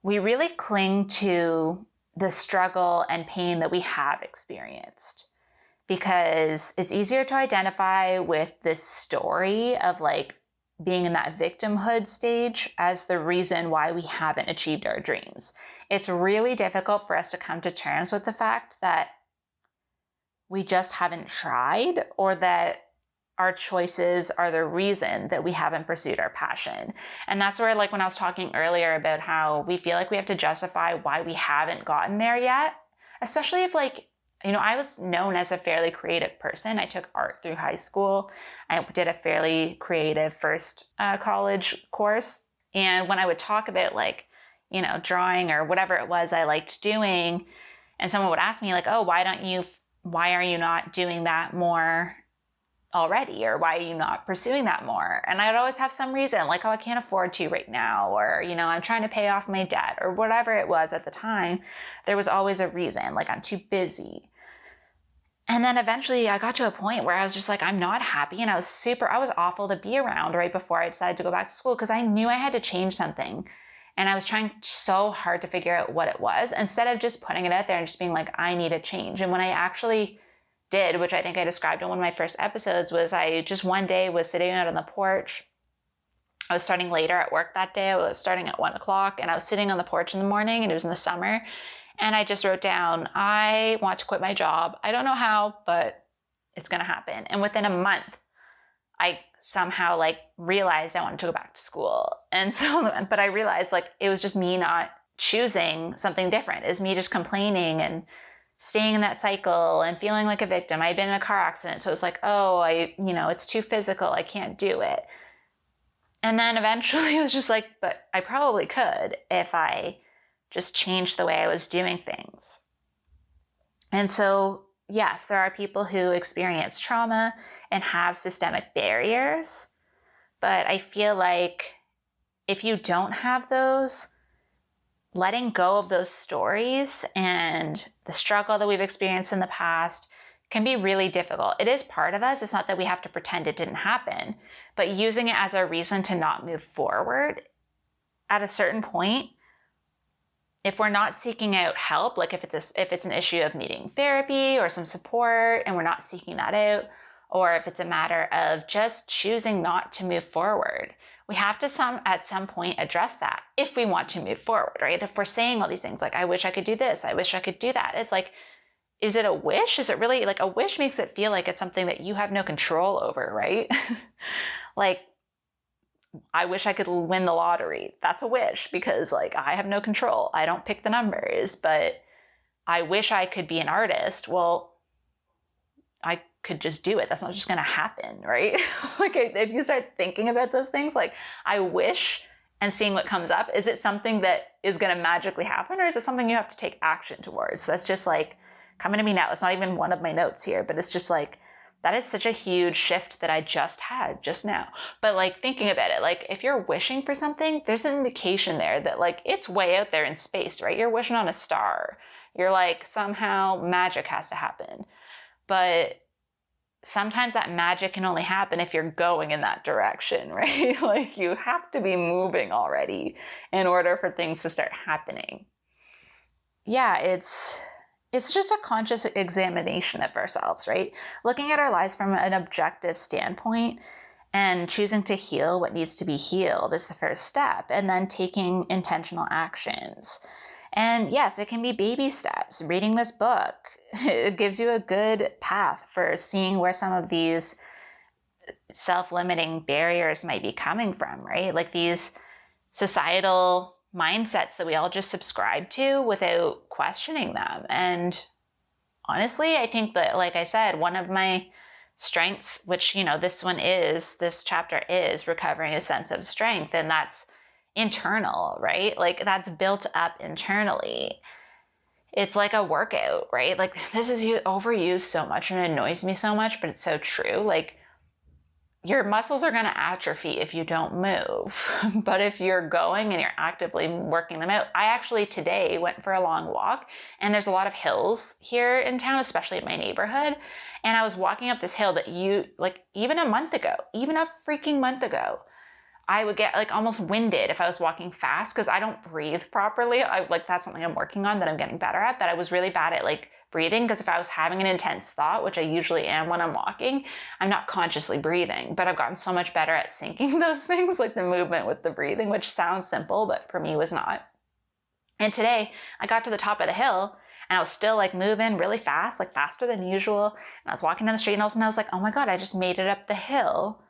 we really cling to the struggle and pain that we have experienced. Because it's easier to identify with this story of like being in that victimhood stage as the reason why we haven't achieved our dreams. It's really difficult for us to come to terms with the fact that we just haven't tried, or that our choices are the reason that we haven't pursued our passion. And that's where, like when I was talking earlier about how we feel like we have to justify why we haven't gotten there yet, especially if like, you know, I was known as a fairly creative person. I took art through high school. I did a fairly creative first college course. And when I would talk about like, you know, drawing or whatever it was I liked doing, and someone would ask me like, oh, why are you not doing that more already? Or why are you not pursuing that more? And I'd always have some reason like, oh, I can't afford to right now. Or, you know, I'm trying to pay off my debt or whatever it was at the time. There was always a reason, like I'm too busy. And then eventually I got to a point where I was just like, I'm not happy. And I was awful to be around right before I decided to go back to school, because I knew I had to change something. And I was trying so hard to figure out what it was, instead of just putting it out there and just being like, I need a change. And when I actually did, which I think I described in one of my first episodes, was I just one day was sitting out on the porch. I was starting later at work that day. I was starting at 1:00, and I was sitting on the porch in the morning, and it was in the summer. And I just wrote down, I want to quit my job. I don't know how, but it's going to happen. And within a month, I somehow like realized I wanted to go back to school. And so, but I realized like it was just me not choosing something different? Is me just complaining and staying in that cycle and feeling like a victim? I'd been in a car accident, so it's like, oh, it's too physical, I can't do it. And then eventually it was just like, but I probably could if I just changed the way I was doing things. And so, yes, there are people who experience trauma and have systemic barriers, but I feel like if you don't have those, letting go of those stories and the struggle that we've experienced in the past can be really difficult. It is part of us. It's not that we have to pretend it didn't happen, but using it as a reason to not move forward at a certain point, if we're not seeking out help, like if it's an issue of needing therapy or some support and we're not seeking that out, or if it's a matter of just choosing not to move forward, we have to at some point address that if we want to move forward, right? If we're saying all these things like, I wish I could do this, I wish I could do that. It's like, is it a wish? Is it really like a wish makes it feel like it's something that you have no control over, right? Like, I wish I could win the lottery. That's a wish because like I have no control. I don't pick the numbers, but I wish I could be an artist. Well, I could just do it. That's not just going to happen, right? Like if you start thinking about those things, like I wish and seeing what comes up, is it something that is going to magically happen, or is it something you have to take action towards? So that's just like coming to me now. It's not even one of my notes here, but it's just like, that is such a huge shift that I just had just now. But like thinking about it, like if you're wishing for something, there's an indication there that like it's way out there in space, right? You're wishing on a star. You're like, somehow magic has to happen. But sometimes that magic can only happen if you're going in that direction, right? Like you have to be moving already in order for things to start happening. Yeah, it's just a conscious examination of ourselves, right? Looking at our lives from an objective standpoint and choosing to heal what needs to be healed is the first step, and then taking intentional actions. And yes, it can be baby steps. Reading this book, it gives you a good path for seeing where some of these self-limiting barriers might be coming from, right? Like these societal mindsets that we all just subscribe to without questioning them. And honestly, I think that, like I said, one of my strengths, which, this chapter is recovering a sense of strength, and that's internal, right? Like that's built up internally. It's like a workout, right? Like this is overused so much and it annoys me so much, but it's so true. Like your muscles are going to atrophy if you don't move. But if you're going and you're actively working them out, I actually today went for a long walk, and there's a lot of hills here in town, especially in my neighborhood. And I was walking up this hill that even a freaking month ago, I would get like almost winded if I was walking fast because I don't breathe properly. That's something I'm working on that I'm getting better at, but I was really bad at like breathing, because if I was having an intense thought, which I usually am when I'm walking, I'm not consciously breathing. But I've gotten so much better at syncing those things, like the movement with the breathing, which sounds simple, but for me was not. And today I got to the top of the hill and I was still like moving really fast, like faster than usual. And I was walking down the street and all of a sudden I was like, oh my God, I just made it up the hill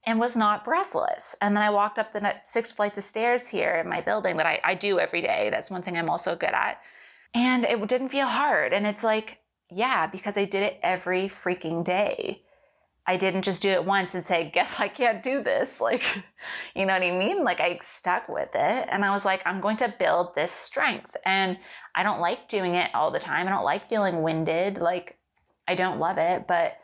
and was not breathless. And then I walked up the 6 flights of stairs here in my building that I do every day. That's one thing I'm also good at. And it didn't feel hard. And it's like, yeah, because I did it every freaking day. I didn't just do it once and say, guess I can't do this. Like, you know what I mean? Like I stuck with it and I was like, I'm going to build this strength. And I don't like doing it all the time. I don't like feeling winded. Like I don't love it, but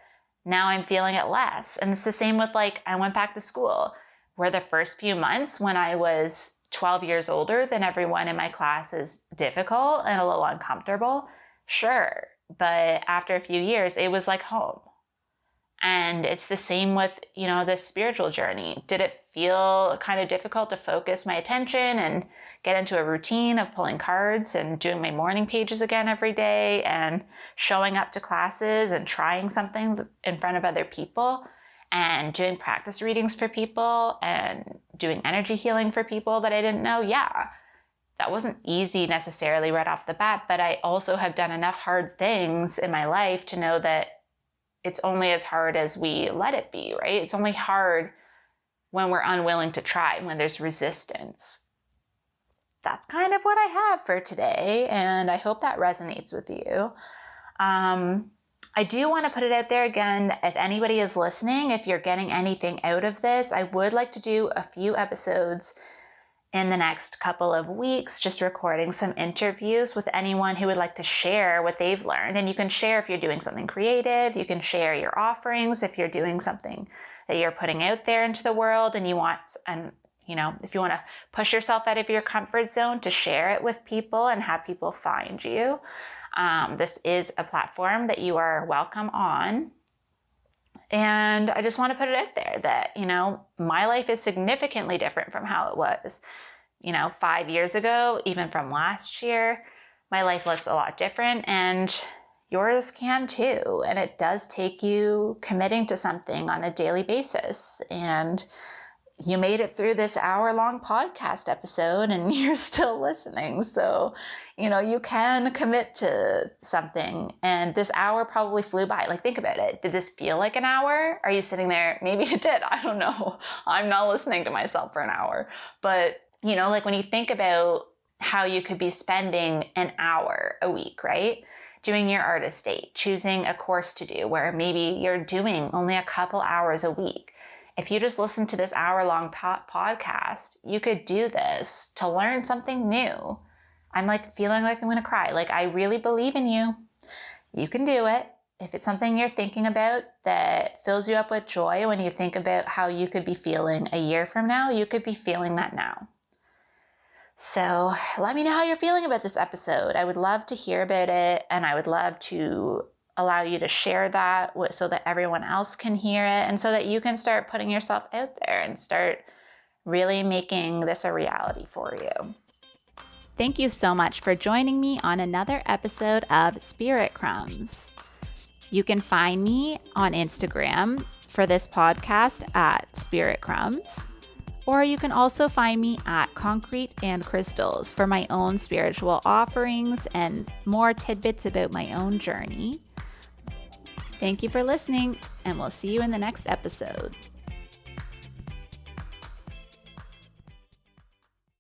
now I'm feeling it less. And it's the same with like, I went back to school where the first few months when I was 12 years older than everyone in my class is difficult and a little uncomfortable. Sure. But after a few years, it was like home. And it's the same with, this spiritual journey. Did it feel kind of difficult to focus my attention and get into a routine of pulling cards and doing my morning pages again every day and showing up to classes and trying something in front of other people and doing practice readings for people and doing energy healing for people that I didn't know? Yeah, that wasn't easy necessarily right off the bat, but I also have done enough hard things in my life to know that it's only as hard as we let it be, right? It's only hard when we're unwilling to try, when there's resistance. that's kind of what I have for today, and I hope that resonates with you. I do want to put it out there again, if anybody is listening, if you're getting anything out of this, I would like to do a few episodes in the next couple of weeks, just recording some interviews with anyone who would like to share what they've learned. And you can share if you're doing something creative, you can share your offerings if you're doing something that you're putting out there into the world and you want, and if you want to push yourself out of your comfort zone, to share it with people and have people find you. This is a platform that you are welcome on. And I just want to put it out there that, my life is significantly different from how it was, 5 years ago, even from last year. My life looks a lot different, and yours can too. And it does take you committing to something on a daily basis. And you made it through this hour-long podcast episode and you're still listening. So, you can commit to something. And this hour probably flew by. Like, think about it. Did this feel like an hour? Are you sitting there? Maybe it did. I don't know. I'm not listening to myself for an hour. But, like when you think about how you could be spending an hour a week, right? Doing your artist date, choosing a course to do where maybe you're doing only a couple hours a week. If you just listen to this hour-long podcast, you could do this to learn something new. I'm feeling like I'm going to cry. I really believe in you. You can do it. If it's something you're thinking about that fills you up with joy when you think about how you could be feeling a year from now, you could be feeling that now. So let me know how you're feeling about this episode. I would love to hear about it, and I would love to allow you to share that so that everyone else can hear it, and so that you can start putting yourself out there and start really making this a reality for you. Thank you so much for joining me on another episode of Spirit Crumbs. You can find me on Instagram for this podcast at Spirit Crumbs, or you can also find me at Concrete and Crystals for my own spiritual offerings and more tidbits about my own journey. Thank you for listening, and we'll see you in the next episode.